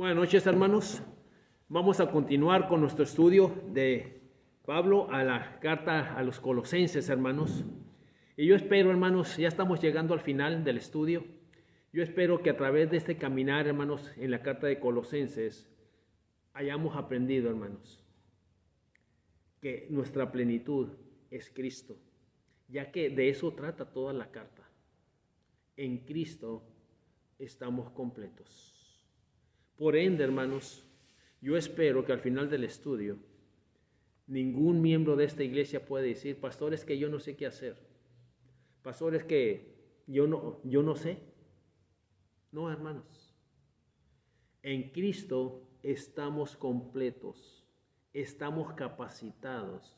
Buenas noches, hermanos. Vamos a continuar con nuestro estudio de Pablo a la carta a los Colosenses, hermanos. Y yo espero, hermanos, ya estamos llegando al final del estudio. Yo espero que a través de este caminar, hermanos, en la carta de Colosenses, hayamos aprendido, hermanos, que nuestra plenitud es Cristo, ya que de eso trata toda la carta. En Cristo estamos completos. Por ende, hermanos, yo espero que al final del estudio ningún miembro de esta iglesia pueda decir: pastor, es que yo no sé qué hacer. Pastor, es que yo no sé. No, hermanos. En Cristo estamos completos, estamos capacitados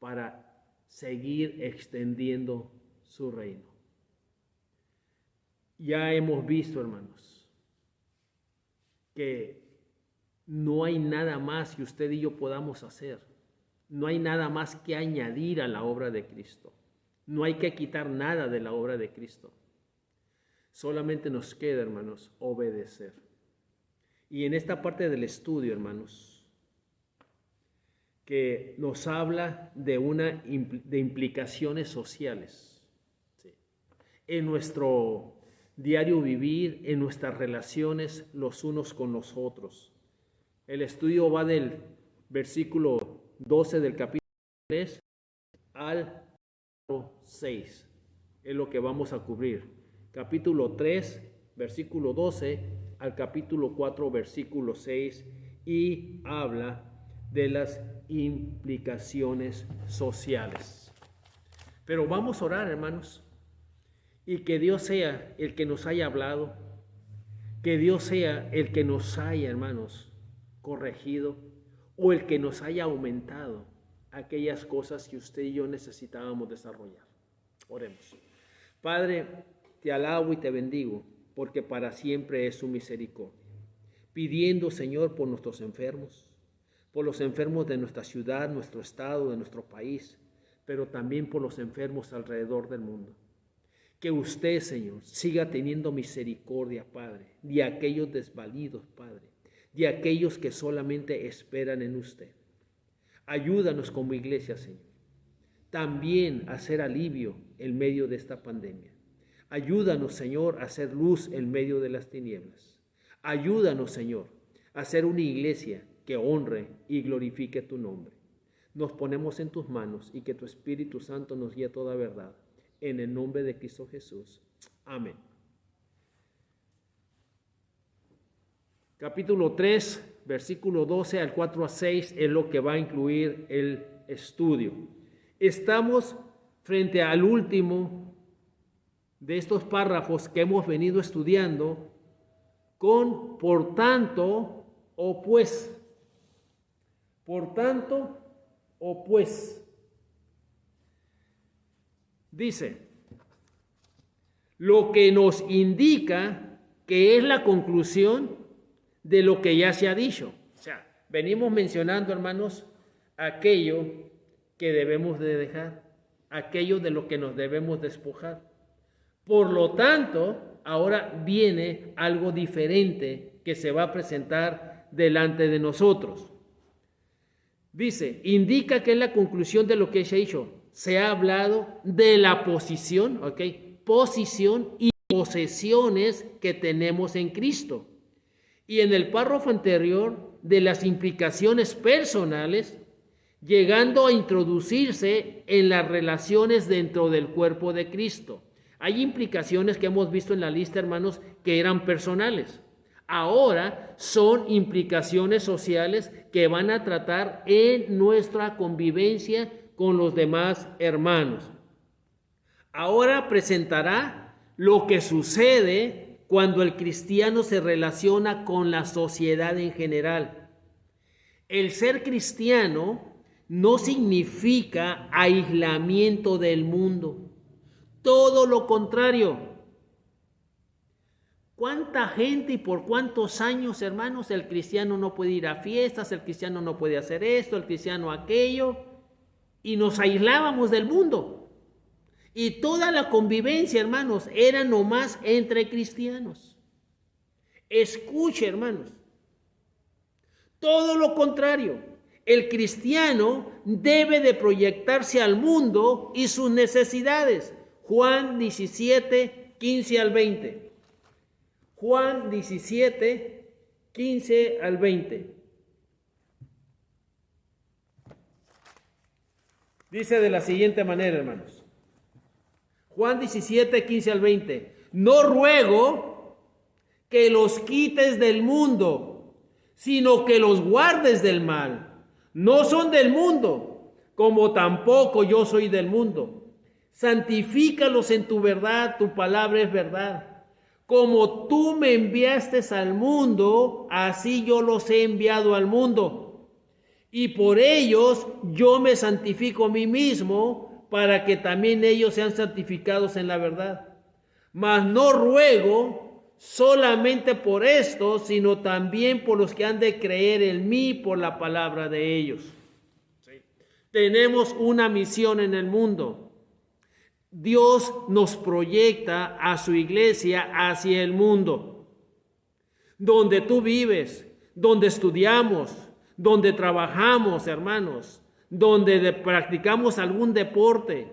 para seguir extendiendo su reino. Ya hemos visto, hermanos, que no hay nada más que usted y yo podamos hacer. No hay nada más que añadir a la obra de Cristo. No hay que quitar nada de la obra de Cristo. Solamente nos queda, hermanos, obedecer. Y en esta parte del estudio, hermanos, que nos habla de implicaciones sociales, ¿sí?, en nuestro diario vivir, en nuestras relaciones los unos con los otros. El estudio va del versículo 12 del capítulo 3 al 6. Es lo que vamos a cubrir. Capítulo 3, versículo 12 al capítulo 4, versículo 6, y habla de las implicaciones sociales. Pero vamos a orar, hermanos, y que Dios sea el que nos haya hablado, que Dios sea el que nos haya, hermanos, corregido, o el que nos haya aumentado aquellas cosas que usted y yo necesitábamos desarrollar. Oremos. Padre, te alabo y te bendigo, porque para siempre es su misericordia. Pidiendo, Señor, por nuestros enfermos, por los enfermos de nuestra ciudad, nuestro estado, de nuestro país, pero también por los enfermos alrededor del mundo. Que usted, Señor, siga teniendo misericordia, Padre, de aquellos desvalidos, Padre, de aquellos que solamente esperan en usted. Ayúdanos como iglesia, Señor, también a hacer alivio en medio de esta pandemia. Ayúdanos, Señor, a hacer luz en medio de las tinieblas. Ayúdanos, Señor, a ser una iglesia que honre y glorifique tu nombre. Nos ponemos en tus manos y que tu Espíritu Santo nos guíe a toda verdad. En el nombre de Cristo Jesús. Amén. Capítulo 3, versículo 12 al 4 a 6 es lo que va a incluir el estudio. Estamos frente al último de estos párrafos que hemos venido estudiando con por tanto o pues. Por tanto o pues. Dice, lo que nos indica que es la conclusión de lo que ya se ha dicho. O sea, venimos mencionando, hermanos, aquello que debemos de dejar, aquello de lo que nos debemos despojar. Por lo tanto, ahora viene algo diferente que se va a presentar delante de nosotros. Dice, indica que es la conclusión de lo que se ha dicho. Se ha hablado de la posición, ¿ok? Posición y posesiones que tenemos en Cristo. Y en el párrafo anterior, de las implicaciones personales, llegando a introducirse en las relaciones dentro del cuerpo de Cristo. Hay implicaciones que hemos visto en la lista, hermanos, que eran personales. Ahora son implicaciones sociales que van a tratar en nuestra convivencia con los demás hermanos. Ahora presentará lo que sucede cuando el cristiano se relaciona con la sociedad en general. El ser cristiano no significa aislamiento del mundo, todo lo contrario. ¿Cuánta gente y por cuántos años, hermanos, el cristiano no puede ir a fiestas, el cristiano no puede hacer esto, el cristiano aquello? Y nos aislábamos del mundo. Y toda la convivencia, hermanos, era nomás entre cristianos. Escuche, hermanos, Todo lo contrario. El cristiano debe de proyectarse al mundo y sus necesidades. Juan 17, 15 al 20. Juan 17, 15 al 20. Dice de la siguiente manera, hermanos. Juan 17, 15 al 20. No ruego que los quites del mundo, sino que los guardes del mal. No son del mundo, como tampoco yo soy del mundo. Santifícalos en tu verdad, tu palabra es verdad. Como tú me enviaste al mundo, así yo los he enviado al mundo. Y por ellos yo me santifico a mí mismo, para que también ellos sean santificados en la verdad. Mas no ruego solamente por esto, sino también por los que han de creer en mí por la palabra de ellos. Sí. Tenemos una misión en el mundo. Dios nos proyecta a su iglesia hacia el mundo. Donde tú vives, donde estudiamos, donde trabajamos, hermanos, donde practicamos algún deporte,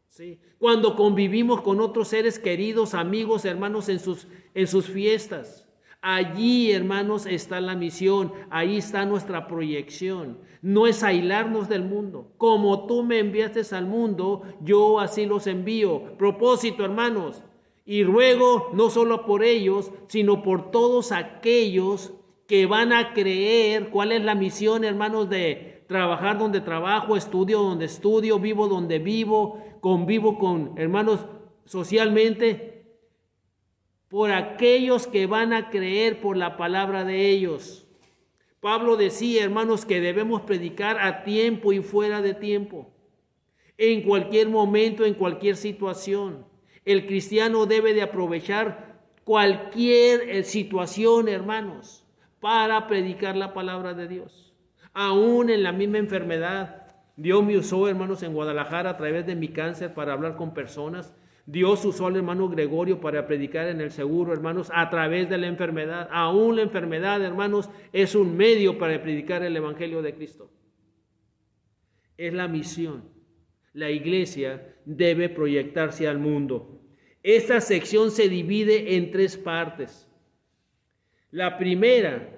¿sí? Cuando convivimos con otros seres queridos, amigos, hermanos, en sus fiestas. Allí, hermanos, está la misión, ahí está nuestra proyección. No es aislarnos del mundo. Como tú me enviaste al mundo, yo así los envío. Propósito, hermanos, y ruego no solo por ellos, sino por todos aquellos que van a creer. ¿Cuál es la misión, hermanos? De trabajar donde trabajo, estudio donde estudio, vivo donde vivo, convivo con hermanos socialmente, por aquellos que van a creer por la palabra de ellos. Pablo decía, hermanos, que debemos predicar a tiempo y fuera de tiempo, en cualquier momento, en cualquier situación. El cristiano debe de aprovechar cualquier situación, hermanos, para predicar la palabra de Dios. Aún en la misma enfermedad, Dios me usó, hermanos, en Guadalajara a través de mi cáncer para hablar con personas. Dios usó al hermano Gregorio para predicar en el seguro, hermanos, a través de la enfermedad. Aún la enfermedad, hermanos, es un medio para predicar el evangelio de Cristo. Es la misión. La iglesia debe proyectarse al mundo. Esta sección se divide en 3 partes. La primera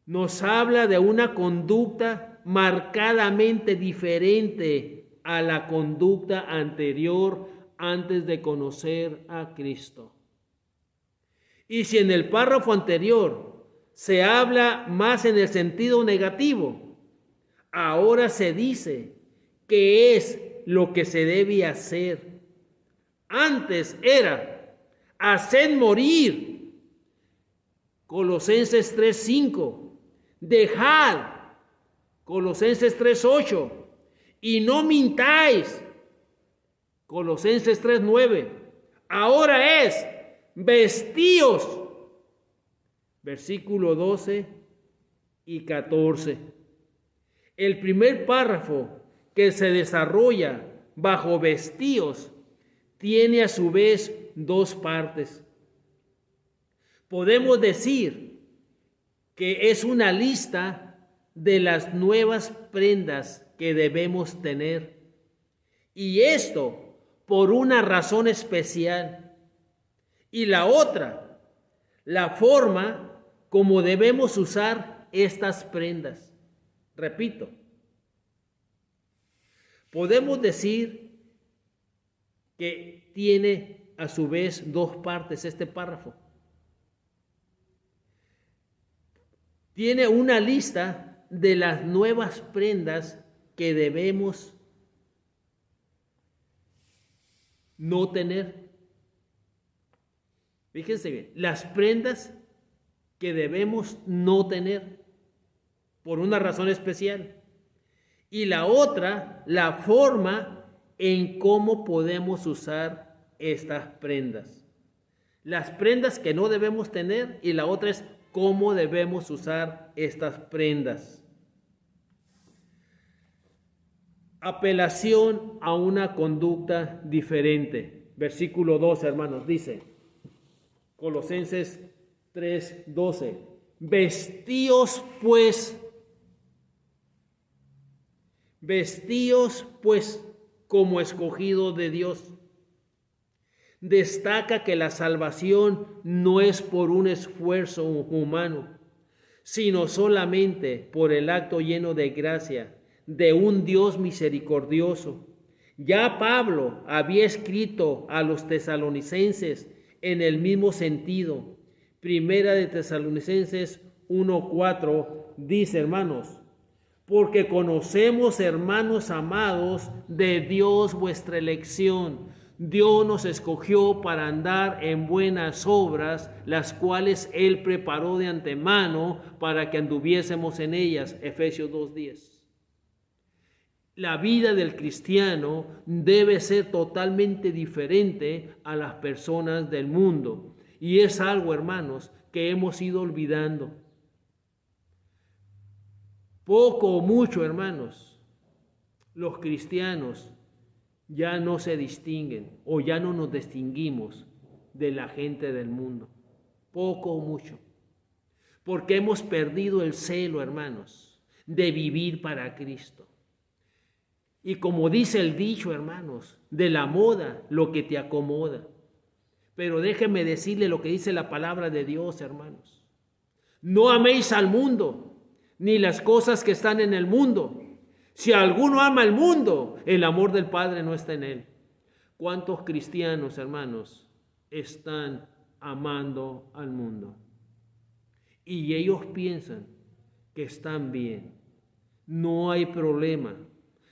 nos habla de una conducta marcadamente diferente a la conducta anterior antes de conocer a Cristo. Y si en el párrafo anterior se habla más en el sentido negativo, ahora se dice qué es lo que se debe hacer. Antes era haced morir, Colosenses 3:5, dejad, Colosenses 3:8, y no mintáis, Colosenses 3:9. Ahora es vestíos, versículo 12 y 14. El primer párrafo que se desarrolla bajo vestíos tiene a su vez 2 partes. Podemos decir que es una lista de las nuevas prendas que debemos tener. Y esto por una razón especial. Y la otra, la forma como debemos usar estas prendas. Repito, podemos decir que tiene a su vez 2 partes este párrafo. Tiene una lista de las nuevas prendas que debemos no tener. Fíjense bien, las prendas que debemos no tener por una razón especial. Y la otra, la forma en cómo podemos usar estas prendas. Las prendas que no debemos tener y la otra es cómo debemos usar estas prendas. Apelación a una conducta diferente. Versículo 2, hermanos, dice, Colosenses 3:12, vestíos pues como escogidos de Dios. Destaca que la salvación no es por un esfuerzo humano, sino solamente por el acto lleno de gracia de un Dios misericordioso. Ya Pablo había escrito a los tesalonicenses en el mismo sentido. Primera de Tesalonicenses 1:4 dice, hermanos, porque conocemos, hermanos amados, de Dios vuestra elección. Dios nos escogió para andar en buenas obras, las cuales Él preparó de antemano para que anduviésemos en ellas. Efesios 2:10. La vida del cristiano debe ser totalmente diferente a las personas del mundo. Y es algo, hermanos, que hemos ido olvidando. Poco o mucho, hermanos, los cristianos ya no se distinguen o ya no nos distinguimos de la gente del mundo. Poco o mucho. Porque hemos perdido el celo, hermanos, de vivir para Cristo. Y como dice el dicho, hermanos, de la moda lo que te acomoda. Pero déjenme decirle lo que dice la palabra de Dios, hermanos. No améis al mundo, ni las cosas que están en el mundo. Si alguno ama el mundo, el amor del Padre no está en él. ¿Cuántos cristianos, hermanos, están amando al mundo? Y ellos piensan que están bien. No hay problema.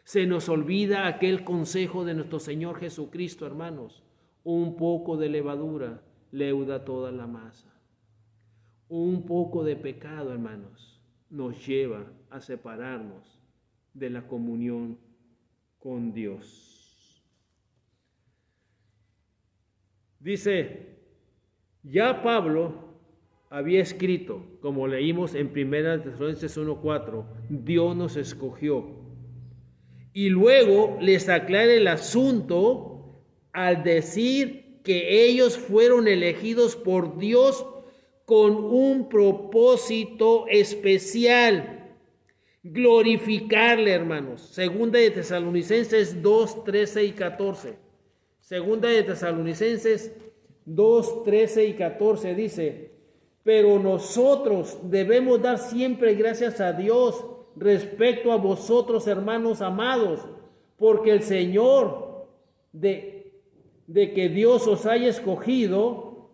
Se nos olvida aquel consejo de nuestro Señor Jesucristo, hermanos. Un poco de levadura leuda toda la masa. Un poco de pecado, hermanos, nos lleva a separarnos de la comunión con Dios. Dice, ya Pablo había escrito, como leímos en 1 Tesalonicenses 1:4, Dios nos escogió. Y luego les aclara el asunto al decir que ellos fueron elegidos por Dios con un propósito especial. Glorificarle, hermanos. Segunda de Tesalonicenses 2:13 y 14. Segunda de Tesalonicenses 2:13 y 14 dice, pero nosotros debemos dar siempre gracias a Dios respecto a vosotros, hermanos amados, porque el Señor, de que Dios os haya escogido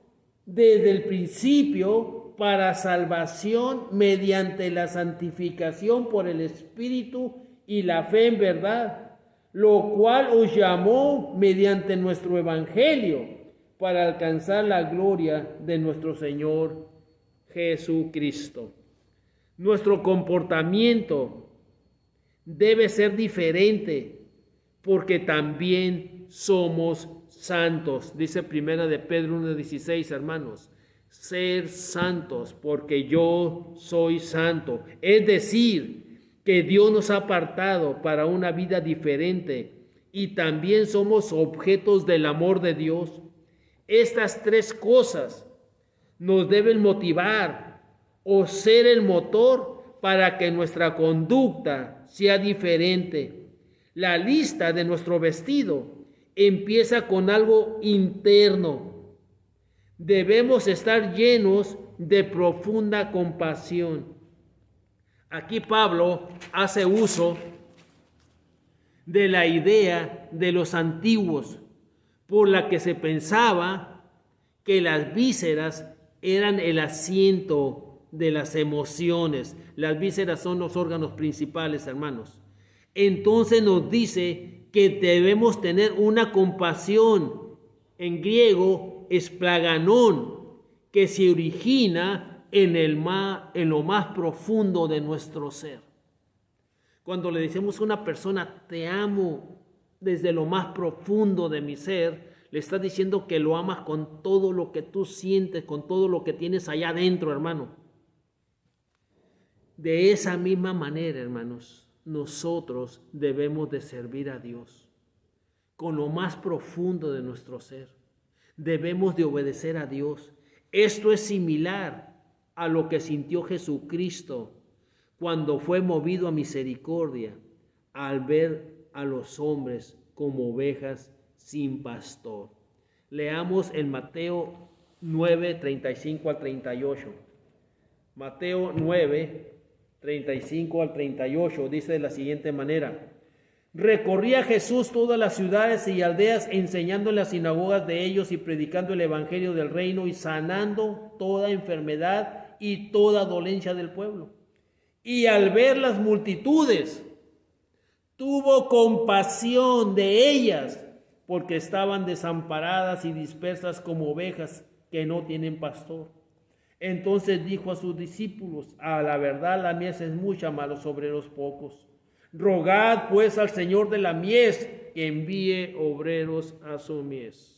desde el principio para salvación mediante la santificación por el Espíritu y la fe en verdad, lo cual os llamó mediante nuestro Evangelio para alcanzar la gloria de nuestro Señor Jesucristo. Nuestro comportamiento debe ser diferente porque también somos santos. Dice primera de Pedro 1:16, hermanos, ser santos porque yo soy santo. Es decir, que Dios nos ha apartado para una vida diferente y también somos objetos del amor de Dios. Estas tres cosas nos deben motivar o ser el motor para que nuestra conducta sea diferente. La lista de nuestro vestido empieza con algo interno. Debemos estar llenos de profunda compasión. Aquí Pablo hace uso de la idea de los antiguos, por la que se pensaba que las vísceras eran el asiento de las emociones. Las vísceras son los órganos principales, hermanos. Entonces nos dice que debemos tener una compasión, en griego esplaganón, que se origina en lo más profundo de nuestro ser. Cuando le decimos a una persona, te amo desde lo más profundo de mi ser, le estás diciendo que lo amas con todo lo que tú sientes, con todo lo que tienes allá adentro, hermano. De esa misma manera, hermanos, nosotros debemos de servir a Dios con lo más profundo de nuestro ser. Debemos de obedecer a Dios. Esto es similar a lo que sintió Jesucristo cuando fue movido a misericordia al ver a los hombres como ovejas sin pastor. Leamos en Mateo 9, 35 al 38. Mateo 9, 35 al 38 dice de la siguiente manera: recorría Jesús todas las ciudades y aldeas, enseñando en las sinagogas de ellos y predicando el evangelio del reino y sanando toda enfermedad y toda dolencia del pueblo. Y al ver las multitudes, tuvo compasión de ellas, porque estaban desamparadas y dispersas como ovejas que no tienen pastor. Entonces dijo a sus discípulos: a la verdad la mies es mucha, mas los obreros pocos. Rogad pues al Señor de la mies que envíe obreros a su mies.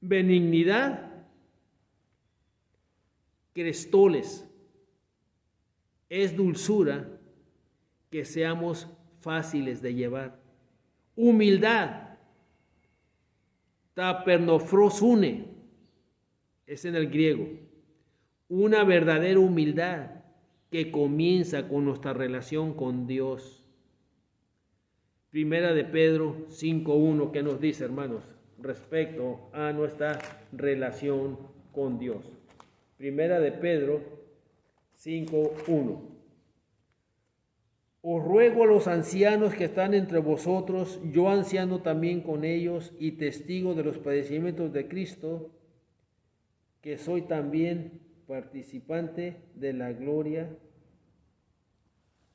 Benignidad, crestoles, es dulzura, que seamos fáciles de llevar. Humildad, tapernofrosune, es en el griego, una verdadera humildad que comienza con nuestra relación con Dios. Primera de Pedro 5:1, ¿qué nos dice, hermanos, respecto a nuestra relación con Dios? Primera de Pedro 5:1. Os ruego a los ancianos que están entre vosotros, yo anciano también con ellos y testigo de los padecimientos de Cristo, que soy también participante de la gloria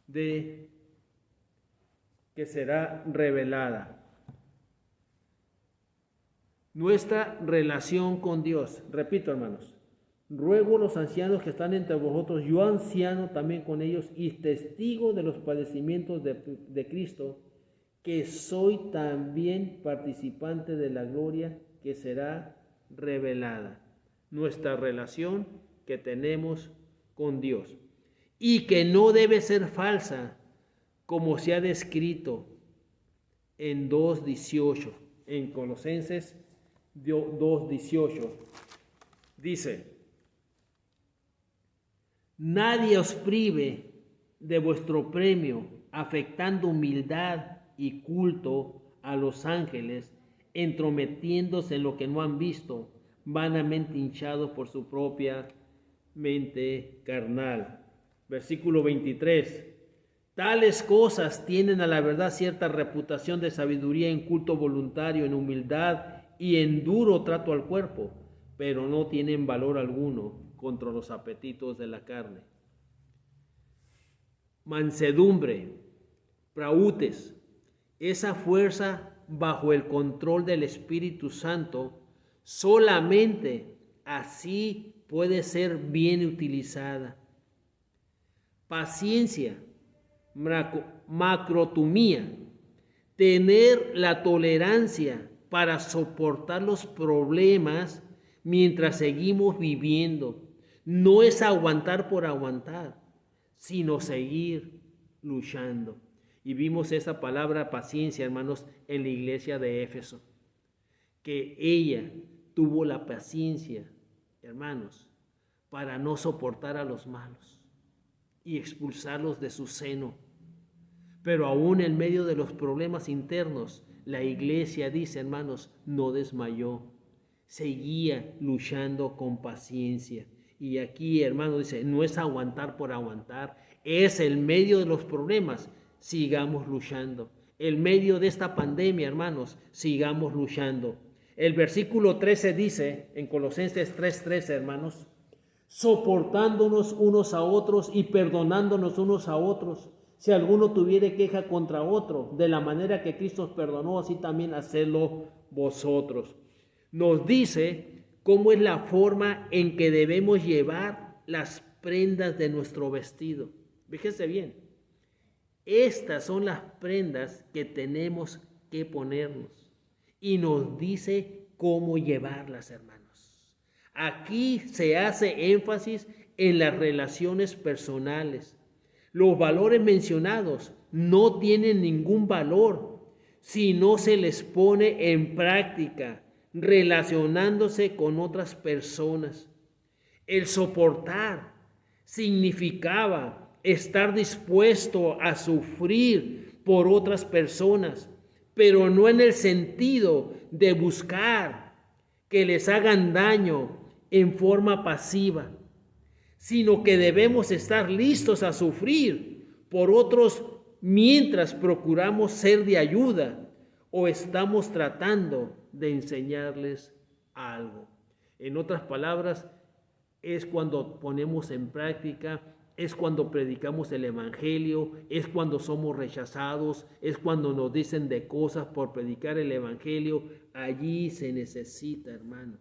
de que será revelada. Nuestra relación con Dios. Repito, hermanos. Ruego a los ancianos que están entre vosotros, yo anciano también con ellos y testigo de los padecimientos de Cristo, que soy también participante de la gloria que será revelada. Nuestra relación que tenemos con Dios y que no debe ser falsa, como se ha descrito en 2:18, en Colosenses 2:18. Dice: nadie os prive de vuestro premio, afectando humildad y culto a los ángeles, entrometiéndose en lo que no han visto, vanamente hinchados por su propia mente carnal. Versículo 23. Tales cosas tienen a la verdad cierta reputación de sabiduría en culto voluntario, en humildad y en duro trato al cuerpo, pero no tienen valor alguno contra los apetitos de la carne. Mansedumbre, prautes, esa fuerza bajo el control del Espíritu Santo, solamente así puede ser bien utilizada. Paciencia, macrotumía, tener la tolerancia para soportar los problemas mientras seguimos viviendo. No es aguantar por aguantar, sino seguir luchando. Y vimos esa palabra paciencia, hermanos, en la iglesia de Éfeso, que ella tuvo la paciencia, hermanos, para no soportar a los malos y expulsarlos de su seno. Pero aún en medio de los problemas internos, la iglesia, dice, hermanos, no desmayó, seguía luchando con paciencia. Y aquí, hermano, dice, no es aguantar por aguantar, es en medio de los problemas, sigamos luchando. En medio de esta pandemia, hermanos, sigamos luchando. El versículo 13 dice, en Colosenses 3:13, hermanos, soportándonos unos a otros y perdonándonos unos a otros, si alguno tuviere queja contra otro, de la manera que Cristo os perdonó, así también hacedlo vosotros. Nos dice cómo es la forma en que debemos llevar las prendas de nuestro vestido. Fíjese bien, estas son las prendas que tenemos que ponernos y nos dice cómo llevarlas, hermanos. Aquí se hace énfasis en las relaciones personales. Los valores mencionados no tienen ningún valor si no se les pone en práctica relacionándose con otras personas. El soportar significaba estar dispuesto a sufrir por otras personas, pero no en el sentido de buscar que les hagan daño en forma pasiva, sino que debemos estar listos a sufrir por otros mientras procuramos ser de ayuda o estamos tratando de enseñarles algo. En otras palabras, es cuando ponemos en práctica, es cuando predicamos el Evangelio, es cuando somos rechazados, es cuando nos dicen de cosas por predicar el Evangelio. Allí se necesita, hermanos,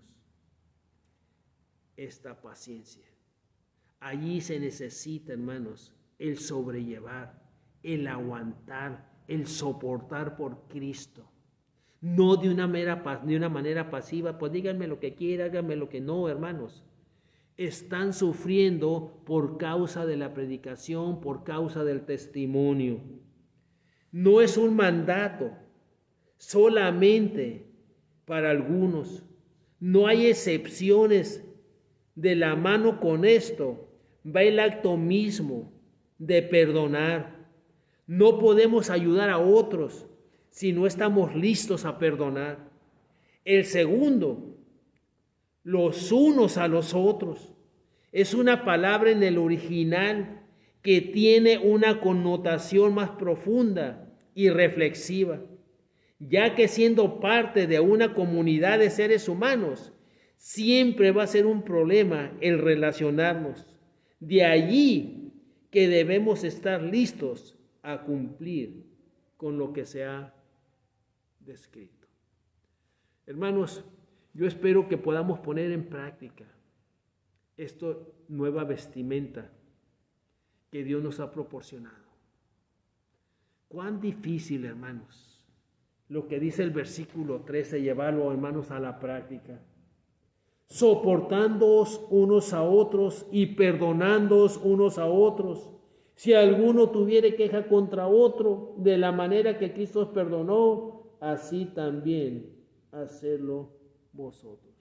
esta paciencia. Allí se necesita, hermanos, el sobrellevar, el aguantar, el soportar por Cristo. No de una manera pasiva, pues díganme lo que quiera, háganme lo que no, hermanos. Están sufriendo por causa de la predicación, por causa del testimonio. No es un mandato solamente para algunos. No hay excepciones. De la mano con esto va el acto mismo de perdonar. No podemos ayudar a otros si no estamos listos a perdonar. El segundo, los unos a los otros. Es una palabra en el original que tiene una connotación más profunda y reflexiva, ya que siendo parte de una comunidad de seres humanos, siempre va a ser un problema el relacionarnos. De allí que debemos estar listos a cumplir con lo que se ha descrito. Hermanos, yo espero que podamos poner en práctica esta nueva vestimenta que Dios nos ha proporcionado. Cuán difícil, hermanos, lo que dice el versículo 13, llevarlo, hermanos, a la práctica. Soportándoos unos a otros y perdonándoos unos a otros. Si alguno tuviere queja contra otro, de la manera que Cristo os perdonó, así también hacedlo vosotros.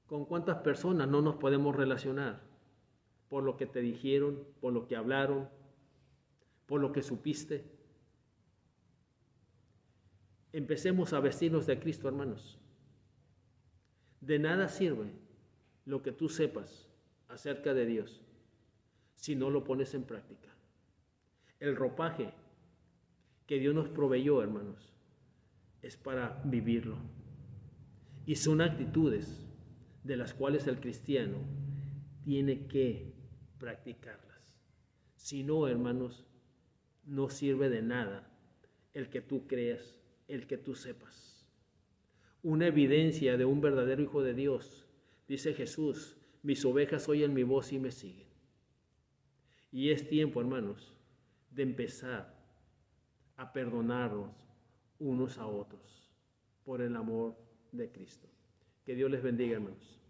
¿Con cuántas personas no nos podemos relacionar? Por lo que te dijeron, por lo que hablaron, por lo que supiste. Empecemos a vestirnos de Cristo, hermanos. De nada sirve lo que tú sepas acerca de Dios si no lo pones en práctica. El ropaje que Dios nos proveyó, hermanos, es para vivirlo. Y son actitudes de las cuales el cristiano tiene que practicarlas. Si no, hermanos, no sirve de nada el que tú creas, el que tú sepas. Una evidencia de un verdadero hijo de Dios, dice Jesús: mis ovejas oyen mi voz y me siguen. Y es tiempo, hermanos, de empezar a perdonarnos unos a otros por el amor de Cristo. Que Dios les bendiga, hermanos.